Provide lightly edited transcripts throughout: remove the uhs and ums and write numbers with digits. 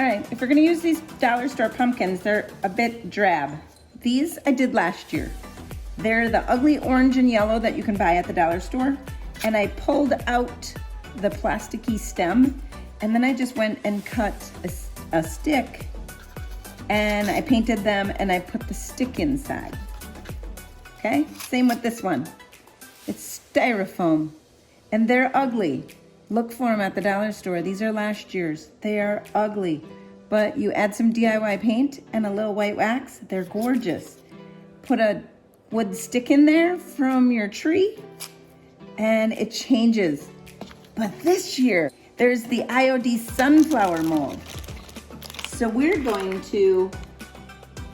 All right, if we're gonna use these dollar store pumpkins, they're a bit drab. These I did last year. They're the ugly orange and yellow that you can buy at the dollar store. And I pulled out the plasticky stem, and then I just went and cut a stick, and I painted them, and I put the stick inside. Okay, same with this one. It's styrofoam, and they're ugly. Look for them at the dollar store. These are last year's. They are ugly, but you add some DIY paint and a little white wax, they're gorgeous. Put a wood stick in there from your tree, and it changes. But this year, there's the IOD sunflower mold. So we're going to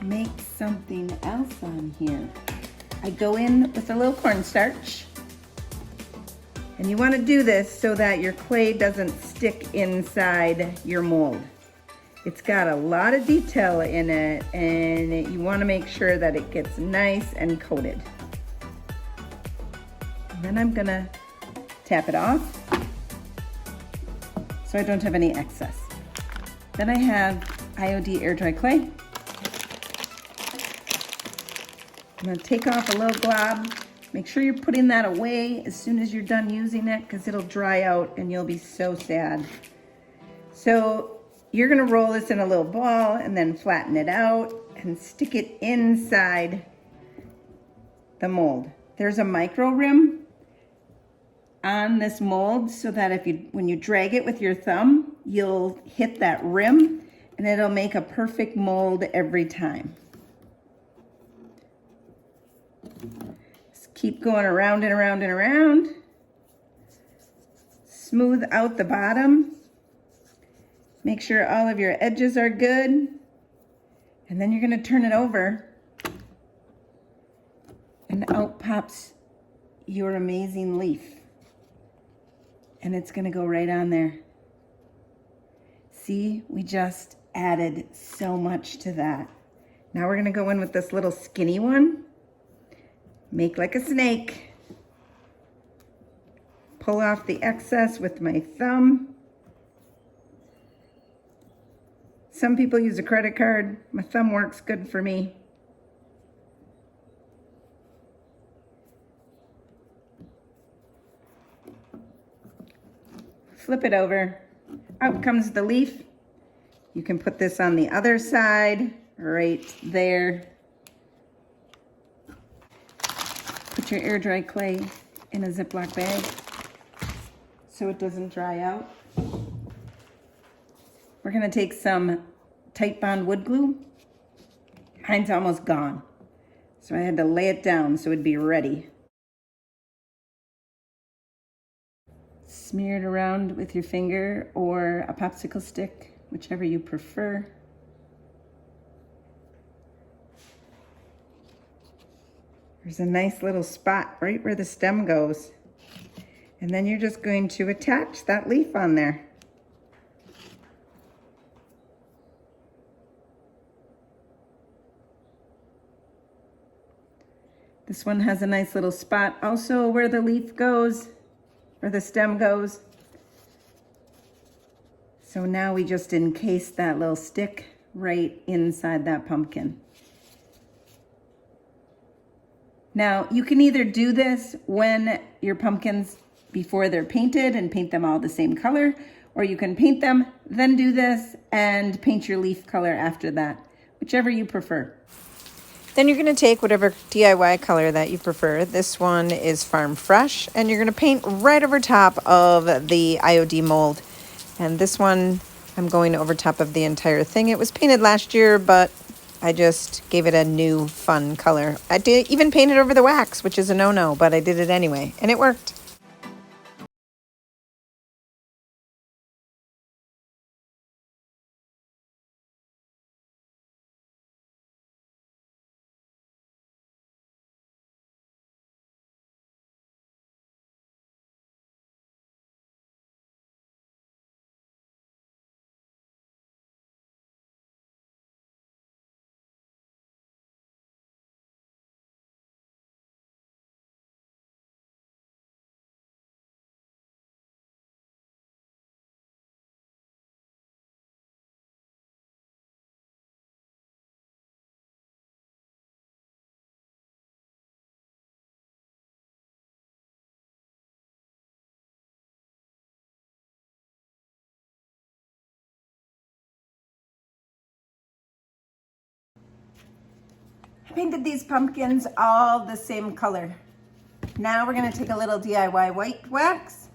make something else on here. I go in with a little cornstarch. And you want to do this so that your clay doesn't stick inside your mold. It's got a lot of detail in it, and you want to make sure that it gets nice and coated. And then I'm gonna tap it off so I don't have any excess. Then I have IOD air dry clay. I'm gonna take off a little glob. Make sure you're putting that away as soon as you're done using it, because it'll dry out and you'll be so sad. So you're gonna roll this in a little ball and then flatten it out and stick it inside the mold. There's a micro rim on this mold so that when you drag it with your thumb, you'll hit that rim and it'll make a perfect mold every time. Keep going around and around and around. Smooth out the bottom. Make sure all of your edges are good. And then you're gonna turn it over. And out pops your amazing leaf. And it's gonna go right on there. See, we just added so much to that. Now we're gonna go in with this little skinny one. Make like a snake. Pull off the excess with my thumb. Some people use a credit card. My thumb works good for me. Flip it over. Out comes the leaf. You can put this on the other side, right there. Put your air dry clay in a Ziploc bag so it doesn't dry out. We're gonna take some Tight Bond wood glue. Mine's almost gone, so I had to lay it down so it'd be ready. Smear it around with your finger or a popsicle stick, whichever you prefer. There's a nice little spot right where the stem goes. And then you're just going to attach that leaf on there. This one has a nice little spot also where the leaf goes, where the stem goes. So now we just encase that little stick right inside that pumpkin. Now, you can either do this when your pumpkins, before they're painted, and paint them all the same color, or you can paint them, then do this, and paint your leaf color after that, whichever you prefer. Then you're going to take whatever DIY color that you prefer. This one is Farm Fresh, and you're going to paint right over top of the IOD mold. And this one, I'm going over top of the entire thing. It was painted last year, but I just gave it a new fun color. I did even paint it over the wax, which is a no-no, but I did it anyway, and it worked. painted these pumpkins all the same color. Now we're gonna take a little DIY white wax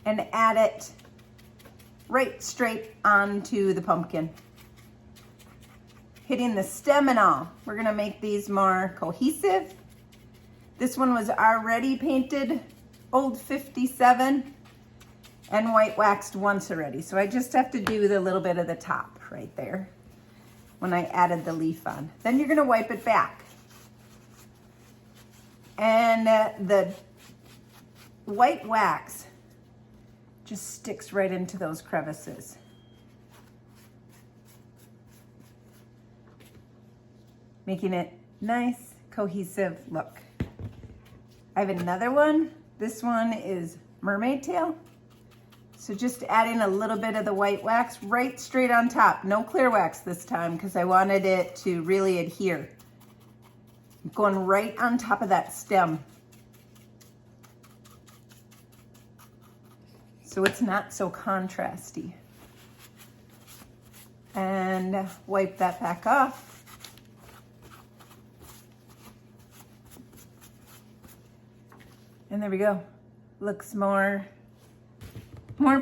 and add it right straight onto the pumpkin. Hitting the stem and all. We're gonna make these more cohesive. This one was already painted Old 57 and white waxed once already. So I just have to do the little bit of the top right there when I added the leaf on. Then you're gonna wipe it back. And the white wax just sticks right into those crevices. Making it nice, cohesive look. I have another one. This one is mermaid tail. So just adding a little bit of the white wax right straight on top. No clear wax this time because I wanted it to really adhere. Going right on top of that stem. So it's not so contrasty. And wipe that back off. And there we go. Looks more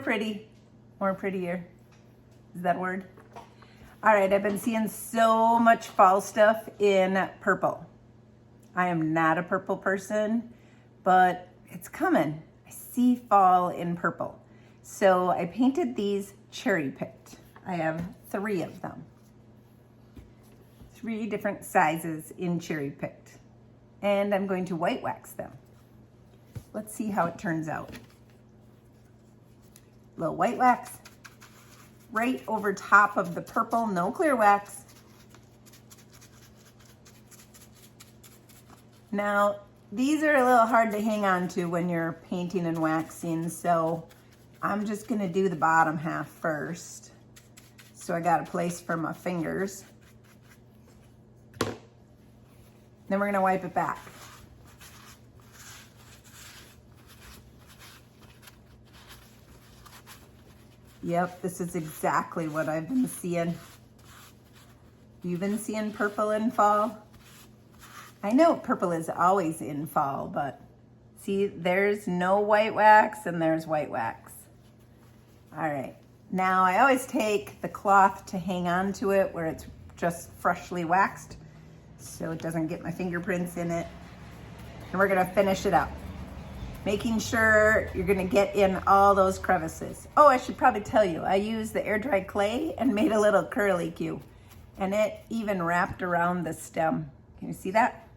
pretty, more prettier. Is that a word? All right, I've been seeing so much fall stuff in purple. I am not a purple person, but it's coming. I see fall in purple. So I painted these cherry picked. I have 3 of them. 3 different sizes in cherry picked. And I'm going to white wax them. Let's see how it turns out. A little white wax right over top of the purple, no clear wax. Now, these are a little hard to hang on to when you're painting and waxing, so I'm just gonna do the bottom half first. So I got a place for my fingers. Then we're gonna wipe it back. Yep, this is exactly what I've been seeing. You've been seeing purple in fall? I know purple is always in fall, but see, there's no white wax and there's white wax. All right, now I always take the cloth to hang on to it where it's just freshly waxed so it doesn't get my fingerprints in it. And we're gonna finish it up. Making sure you're gonna get in all those crevices. Oh, I should probably tell you, I used the air dry clay and made a little curlicue, and it even wrapped around the stem. Can you see that?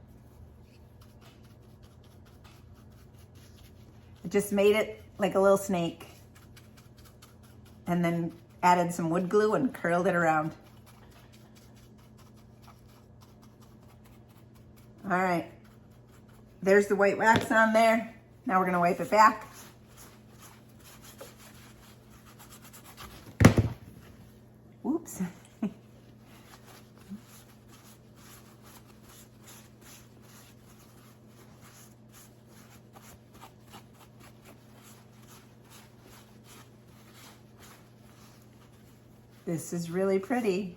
It just made it like a little snake, and then added some wood glue and curled it around. All right, there's the white wax on there. Now we're gonna wipe it back. Oops. This is really pretty.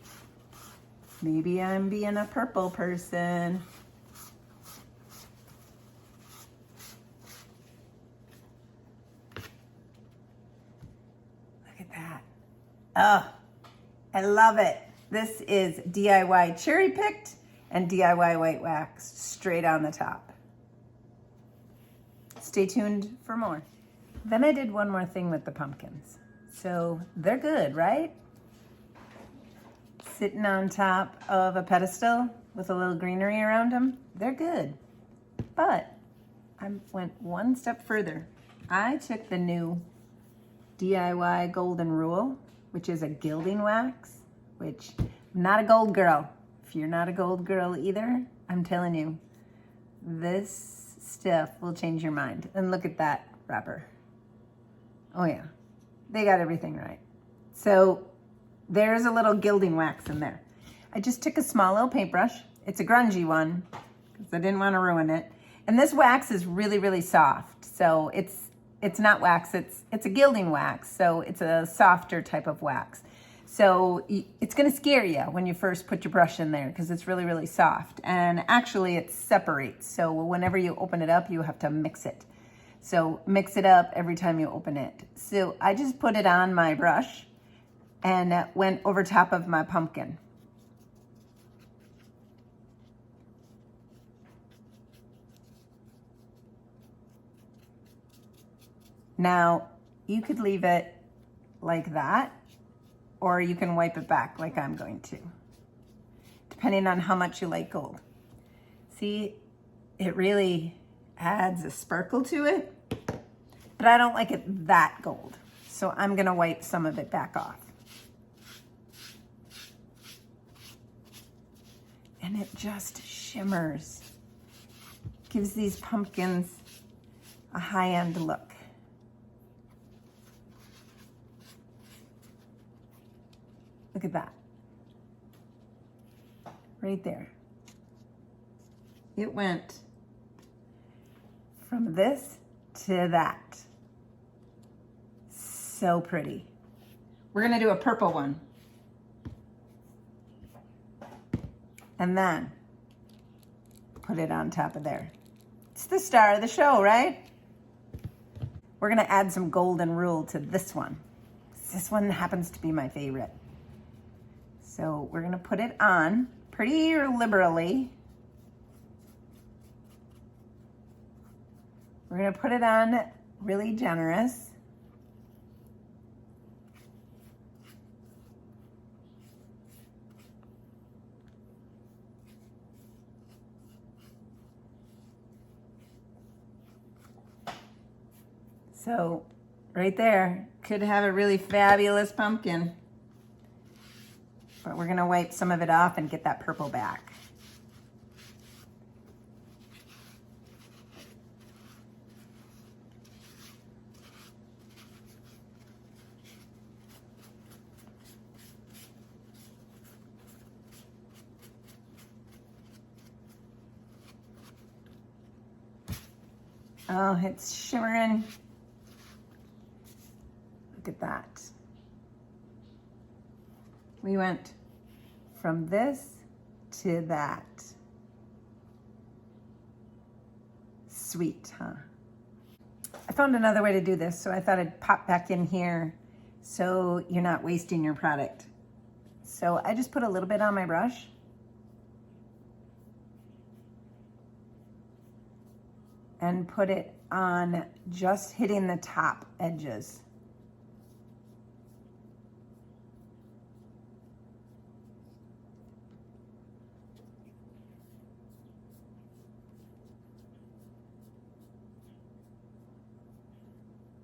Maybe I'm being a purple person. Oh, I love it. This is DIY cherry picked and DIY white wax straight on the top. Stay tuned for more. Then I did one more thing with the pumpkins. So they're good, right? Sitting on top of a pedestal with a little greenery around them, they're good. But I went one step further. I took the new DIY Golden Rule, which is a gilding wax, which I'm not a gold girl. If you're not a gold girl either, I'm telling you, this stuff will change your mind. And look at that wrapper. Oh yeah, they got everything right. So there's a little gilding wax in there. I just took a small little paintbrush. It's a grungy one because I didn't want to ruin it. And this wax is really, really soft. So it's not wax, it's a gilding wax. So it's a softer type of wax. So it's gonna scare you when you first put your brush in there because it's really, really soft. And actually it separates. So whenever you open it up, you have to mix it. So mix it up every time you open it. So I just put it on my brush and went over top of my pumpkin. Now, you could leave it like that, or you can wipe it back like I'm going to, depending on how much you like gold. See, it really adds a sparkle to it, but I don't like it that gold. So I'm gonna wipe some of it back off. And it just shimmers. Gives these pumpkins a high-end look. Look at that. Right there. It went from this to that. So pretty. We're gonna do a purple one. And then put it on top of there. It's the star of the show, right? We're gonna add some golden rule to this one. This one happens to be my favorite. So we're gonna put it on pretty liberally. We're gonna put it on really generous. So right there, could have a really fabulous pumpkin. But we're gonna wipe some of it off and get that purple back. Oh, it's shimmering. Look at that. We went from this to that. Sweet, huh? I found another way to do this, so I thought I'd pop back in here so you're not wasting your product. So I just put a little bit on my brush. And put it on just hitting the top edges.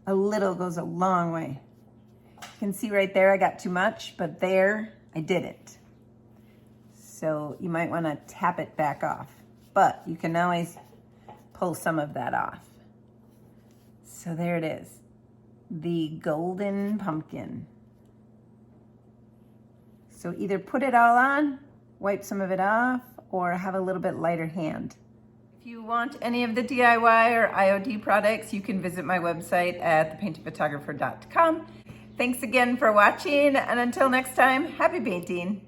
A little goes a long way. You can see right there I got too much, but there I didn't. So you might want to tap it back off, but you can always pull some of that off. So there it is, the golden pumpkin. So either put it all on, wipe some of it off, or have a little bit lighter hand. If you want any of the DIY or IOD products, you can visit my website at thepaintedphotographer.com. Thanks again for watching, and until next time, happy painting.